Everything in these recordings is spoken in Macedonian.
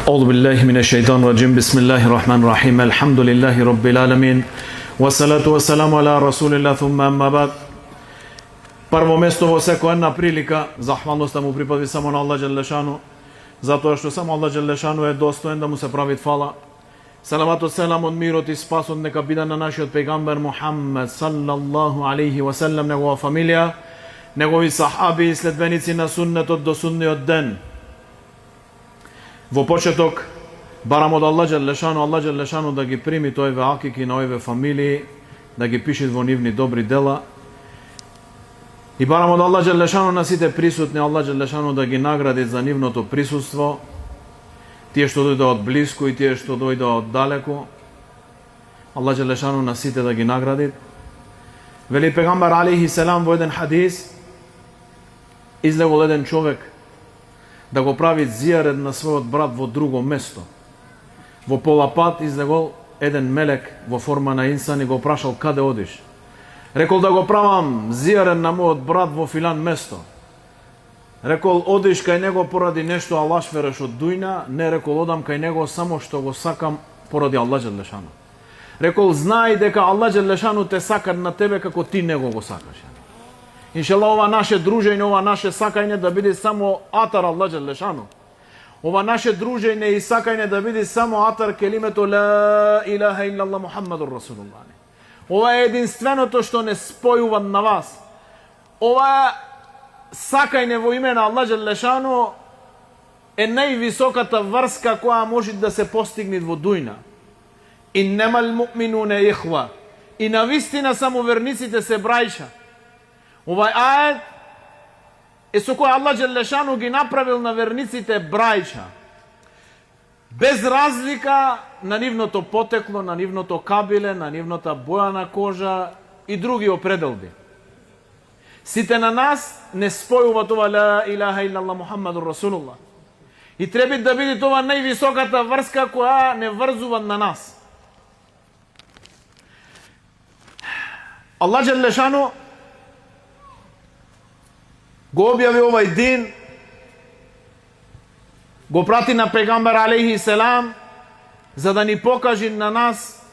أعوذ بالله من الشيطان الرجيم بسم الله الرحمن الرحيم الحمد لله رب العالمين والصلاة والسلام على رسول الله ثم أما بعد. Прво место во секоја една прилика захвалноста му припади само на Аллах Джелешану, затоа што само Аллах Джелешану е достоен да му се прави фала. Салаватот селамот, мирот и спасот нека биде на нашиот пегамбер Мухаммед саллаллаху алейхи ва селем, негова фамилија, негови сахаби и следбеници на суннетот до судниот ден. Во почеток барам од Аллах Джелешану да ги прими тоеве акики на овие фамилии, да ги пишет во нивни добри дела. И барам од Аллах Джелешану на сите присутни, Аллах Джелешану да ги награди за нивното присуство, тие што дојде од блиску и тие што дојде од далеку. Аллах Джелешану на сите да ги награди. Вели пегамбар алейхи селам во еден хадис, излегол еден човек да го прави зијарет на својот брат во друго место. Во пола пат излегол еден мелек во форма на инсан и го прашал каде одиш. Рекол да го правам зијарет на мојот брат во филан место. Рекол одиш кај него поради нешто Аллаш вереш од дујна, не рекол одам кај него само што го сакам поради Аллах Джелешану. Рекол знај дека Аллах Джелешану те сака на тебе како ти него го сакаш. Иншалла ова наше дружење, ова наше сакање да биде само атар Аллах Джелешану. Ова наше дружење и сакање да биде само атар келимето ла илаха илlallah Мухаммедур Расулуллах. Ова е единственото што не спојува на вас. Ова сакање во име на Аллах Джелешану е највисоката врска која може да се постигне во дујна. Иннамал муъминуна ихва. И навистина само верниците се брајша. Овај ајет е со кој Аллах Джелешану ги направил на верниците брајча. Без разлика на нивното потекло, на нивното кабиле, на нивната боја на кожа и други определби. Сите на нас не спојува това ла илаха илlallah Мухаммедур Расулуллах. И треба да биде това највисоката врска која не врзува на нас. Аллах Джелешану го објави овај дин, го прати на пегамбер алейхи селам, за да ни покаже на нас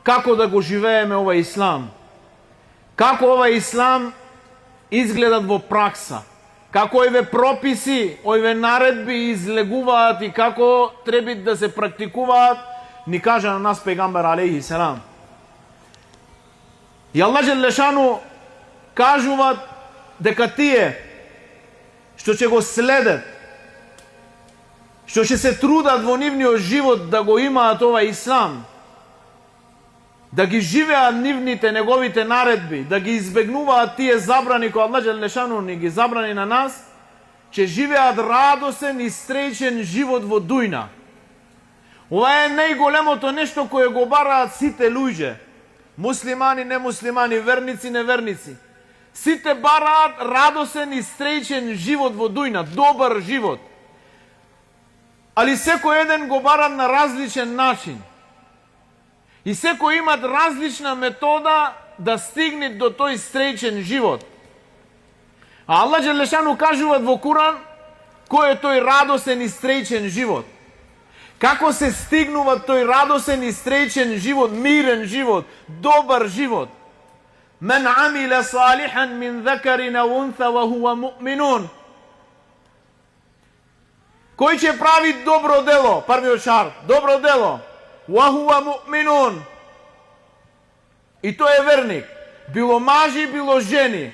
како да го живееме овај ислам. Како овај ислам изгледат во пракса. Како овие прописи, овие наредби излегуваат и како треба да се практикуваат, ни кажа на нас пегамбер алейхи селам. И Аллах Джелешану кажуваат дека тие што ќе го следат, што ќе се трудат во нивниот живот да го имаат овај ислам, да ги живеат нивните, неговите наредби, да ги избегнуваат тие забрани кои Аллах Джелешану ни ги забрани на нас, ќе живеат радосен и среќен живот во дујна. Ова е најголемото нешто кое го бараат сите луѓе, муслимани, немуслимани, верници, неверници. Сите бараат радосен и среќен живот во дујна, добар живот. Али секој еден го бара на различен начин. И секој имат различна метода да стигне до тој среќен живот. А Аллах Джелешану кажува во Куран кој е тој радосен и среќен живот. Како се стигнува тој радосен и среќен живот, мирен живот, добар живот. Мен амила салихан мин закарин ау унса ва хуа муъминун. Кој ќе прави добро дело, првиот шарт, добро дело, ва хуа муъминун. И тој е верник, било мажи, било жени.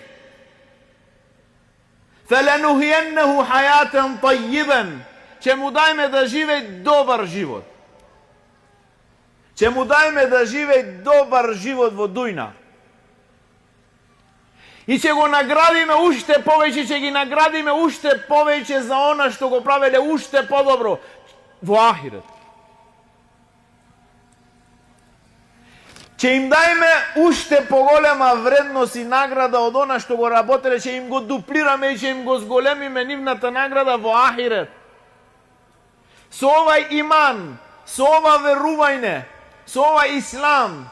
Фаленухиеннеху хајатен тајибен. Ќе му дајме да живее добар живот. Ќе му дајме да живее добар живот во дујна. И ќе го наградиме уште повеќе, ќе ги наградиме уште повеќе за она што го правеле уште подобро во ахирет. Ќе им дајме уште поголема вредност и награда од она што го работеле, ќе им го дуплираме и ќе им го зголемиме нивната награда во ахирет. Со овај иман, со ова верување, со овај ислам,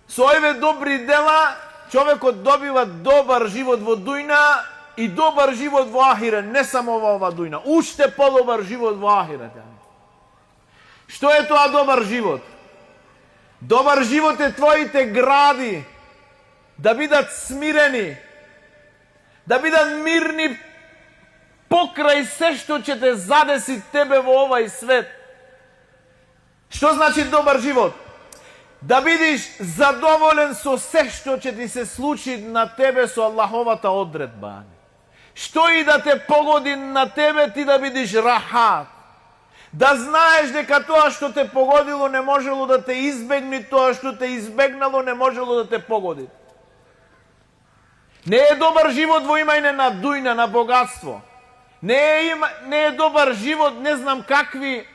со овие добри дела, човекот добива добар живот во дујна и добар живот во ахирет, не само во ова дуња, уште подобар живот во ахирет. Што е тоа добар живот? Добар живот е твоите гради да бидат смирени, да бидат мирни покрај се што ќе те задеси тебе во овај свет. Што значи добар живот? Да бидиш задоволен со се што ќе ти се случи на тебе со Аллаховата одредба. Што и да те погоди на тебе, ти да бидиш рахат. Да знаеш дека тоа што те погодило не можело да те избегне, тоа што те избегнало не можело да те погоди. Не е добар живот во имање на дујна, на богатство. Не е добар живот, не знам какви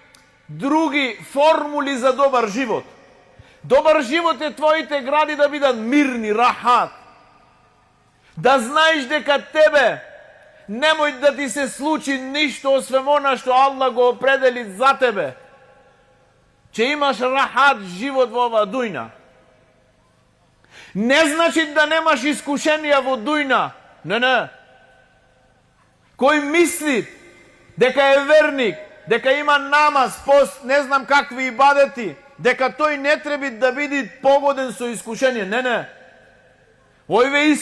други формули за добар живот. Добар живот е твоите гради да бидат мирни, рахат. Да знаеш дека тебе немој да ти се случи ништо освен она што Аллах го определи за тебе. Че имаш рахат живот во ова дујна. Не значи да немаш искушенија во дујна. Не. Кој мисли дека е верник, дека има намаз, пост, не знам какви ибадети, дека тој не треба да биде погоден со искушение. Не. Овие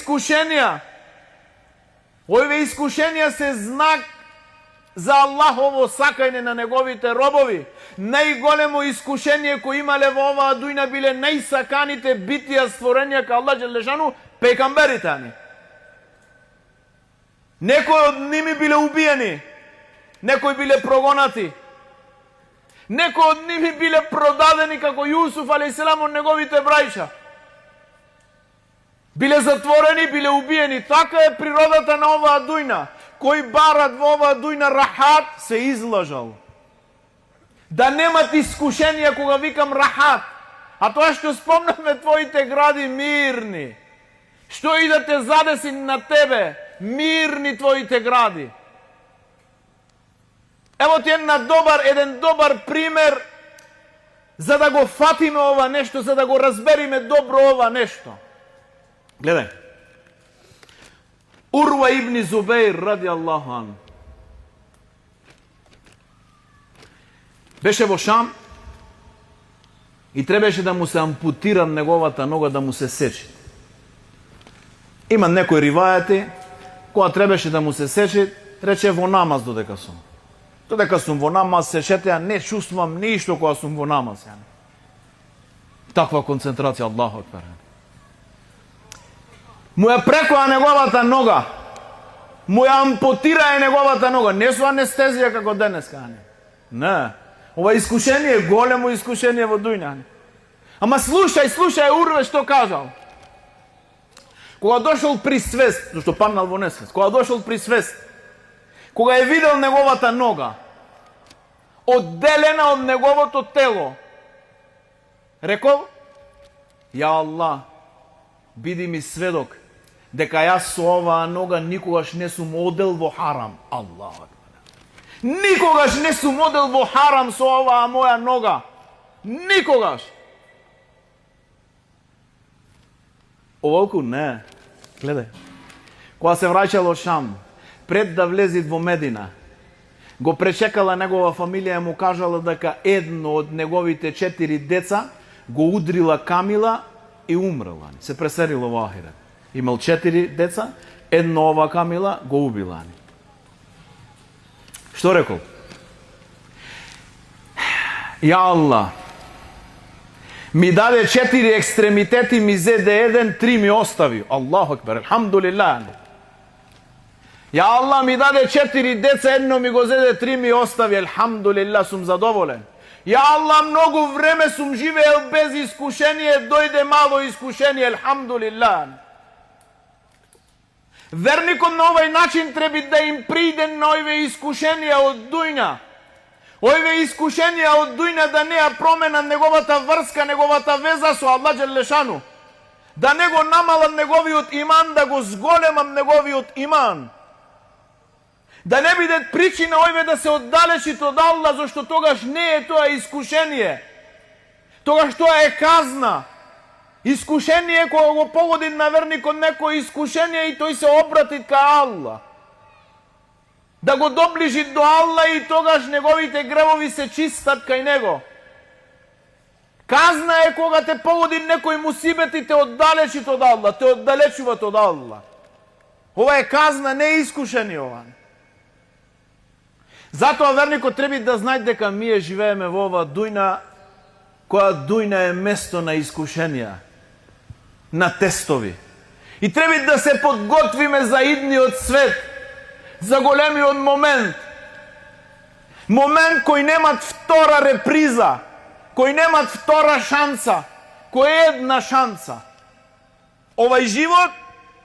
искушенија се знак за Аллахово сакање на неговите робови. Најголемо искушение кој имале во оваа дујна биле најсаканите битија створенија кај Аллах Джелешану, пејгамберите ни. Некои од ними биле убиени, некои биле прогонати, некои од ними биле продадени како Јусуф алейхиселам од неговите брајча. Биле затворени, биле убиени. Така е природата на оваа дујна. Кој барат во оваа дујна рахат, се излажал. Да немат искушенија кога викам рахат. А тоа што спомнаме твоите гради мирни. Што и да те задеси на тебе, мирни твоите гради. Ево ти еден добар пример за да го фатиме ова нешто, за да го разбериме добро ова нешто. Гледај. Урва ибн Зубейр ради Аллаху ан. Беше во Шам и требаше да му се ампутира неговата нога, да му се сечи. Има некои ривајати, кога требаше да му се сечи, рече во намаз додека сум. Додека сум во намаз, сечете, ја не чувствувам ништо кога сум во намаз. Таква концентрација, Аллаху акбар. Му ја прекоа неговата нога. Му ја ампутира неговата нога. Не со анестезија како денеска. Не. Ова искушение е големо искушение во дујна. Ама слушај, Урве што кажал. Кога дошол при свест, зашто паднал во несвест, кога дошол при свест, кога е видел неговата нога, одделена од неговото тело, рекол, ја Аллах, биди ми сведок, дека јас со оваа нога никогаш не сум одел во харам. Аллах. Никогаш не сум одел во харам со оваа моја нога. Никогаш. Оволку не. Гледај. Кога се враќал од Шам, пред да влези во Медина, го пречекала негова фамилија и му кажала дека едно од неговите 4 деца го удрила камила и умрела. Се преселила во ахирет. Имал 4 деца, едно ова камила го убила. Што рекол? Ја Аллах, ми даде 4 екстремитети, ми зеде еден, 3 ми остави. Аллаху акбар, алхамдулилlah. Ја Аллах, ми даде 4 деца, едно ми го зеде, 3 ми остави. Алхамдулилlah, сум задоволен. Ја Аллах, многу време сум живеел без искушение, дојде мало искушение, алхамдулилlah. Верникот на овај начин треба да им приде на овие искушенија од дујна. Овие искушенија од дујна да не ја промена неговата врска, неговата веза со Аллах Джелешану. Да не го намалам неговиот иман, да го зголемам неговиот иман. Да не биде причина овие да се оддалечит од Аллах, зашто тогаш не е тоа искушение. Тогаш тоа е казна. Искушение кога го погоди на верникот некој искушение и тој се обрати кај Аллах. да го доближи до Аллах и тогаш неговите гревови се чистат кај него. Казна е кога те погоди некој мусибет и те оддалечи од Аллах, те оддалечуваат од Аллах. Ова е казна, не е искушени ова. Затоа верникот треба да знае дека ние живееме во ова дујна, која дујна е место на искушенија, на тестови. И треба да се подготвиме за идниот свет, за големиот момент. Момент кој немат втора реприза, кој немат втора шанса, кој е една шанса. Овај живот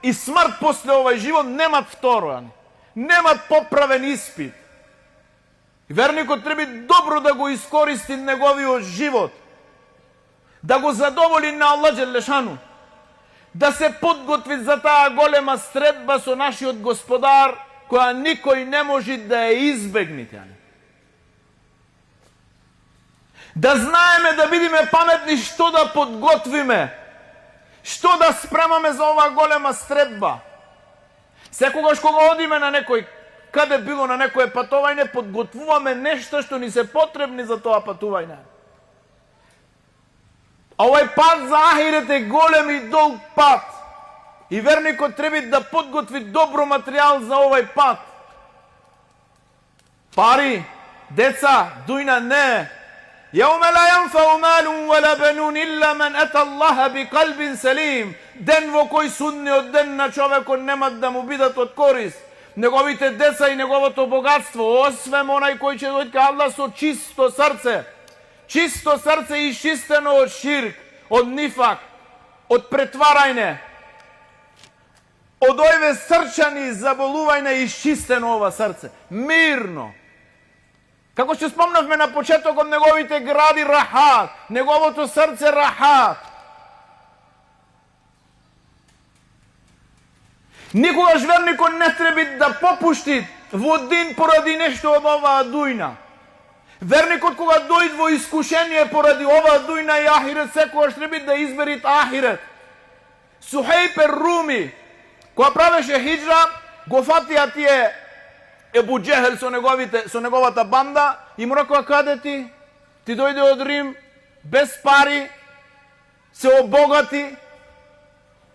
и смрт после овај живот немат второ, немат поправен испит. И верникот треба добро да го искористи неговиот живот, да го задоволи на Аллах Джелешану, да се подготви за таа голема средба со нашиот Господар, која никој не може да ја избегне. Да знаеме, да бидиме паметни што да подготвиме, што да спремаме за оваа голема средба. Секогаш кога одиме на некој, каде било на некое патување, подготвуваме нешто што ни се потребни за тоа патување. А овај пат за ахирет е голем и долг пат. И верникот треба да подготви добро материјал за овај пат. Пари, деца, дујна не. Јауме ла јанфау малун вала бенун илла мен ета Аллаха би калбин селим. Ден во кој судниот ден на човекот немат да му бидат од корис. Неговите деца и неговото богатство, освен онај кој ќе дојде кај Аллах со чисто срце. Чисто срце исчистено од ширк, од нифак, од претварање, од овие срчани заболување исчистено ова срце. Мирно. Како што спомнавме на почетокот, неговите гради рахат, неговото срце рахат. Никогаш верникот не треба да попушти во дин поради нешто од оваа дујна. Верникот кога дојде во искушение поради оваа дујна и ахирет, секогаш треба да избери ахирет. Сухейб Руми, кога правеше хиджра, го фатија тие Ебу Джехел со неговата банда и му рекоа: каде ти? Ти дојде од Рим без пари, се обогати.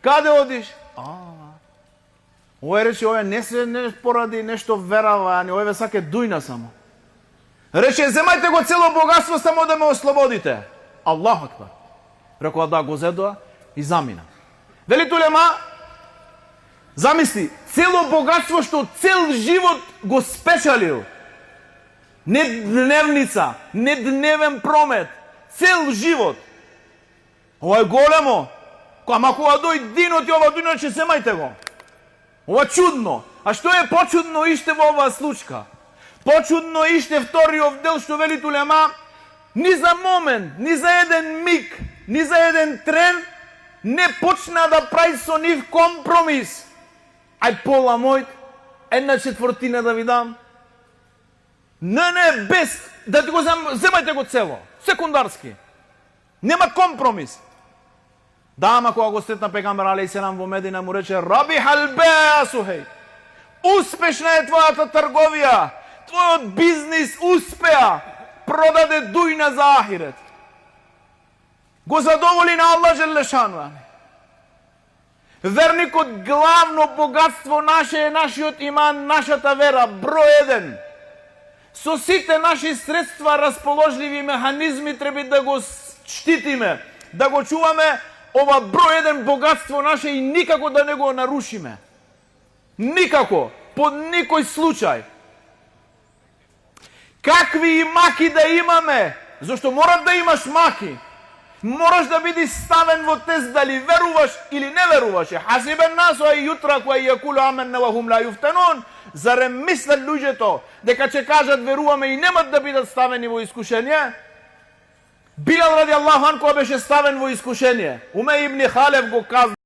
Каде одиш? Овој рече: овој не се поради нешто верава, ани овој саке дујна само. Рече: земајте го цело богатство само да ме ослободите. Аллаху акбар. Рекоа: да, го зедоа и замина. Вели улема, замисли, цело богатство што цел живот го спечалил. Не дневница, не дневен промет, цел живот. Ова е големо. Ама кога дојде динот и ова дујна, че земајте го. Ова чудно. А што е почудно иште во оваа случка? Почудно иште вториот дел што вели улема, ни за момент, ни за еден миг, ни за еден трен не почна да прави со нив компромис. Ај пола мојт, 1/4 да ви дам. Не, без, да ти го земајте го цело, секундарски. Нема компромис. Да, ама кога го сретна пегамбер алейхиселам во Медина, му рече: рабихал беа Сухейб. Успешна е твојата трговија, твојот бизнис успеа, продаде дујна за ахирет. Го задоволи на Аллах Джелешану. Верникот, главно богатство наше е нашиот иман, нашата вера, број 1. Со сите наши средства, расположливи механизми, треба да го штитиме, да го чуваме ова број 1 богатство наше и никако да не го нарушиме. Никако, под никој случај. Какви и маки да имаме, зашто морат да имаш маки, мораш да бидеш ставен во тест дали веруваш или не веруваш. Хасибен насо и јутраку и јакулу аменна ва хум ла јуфтанун. Зарем мислат луѓето дека ќе кажат веруваме и немат да бидат ставени во искушение? Билал ради Аллаху ан кога беше ставен во искушение, Умеј ибн Халев го каза: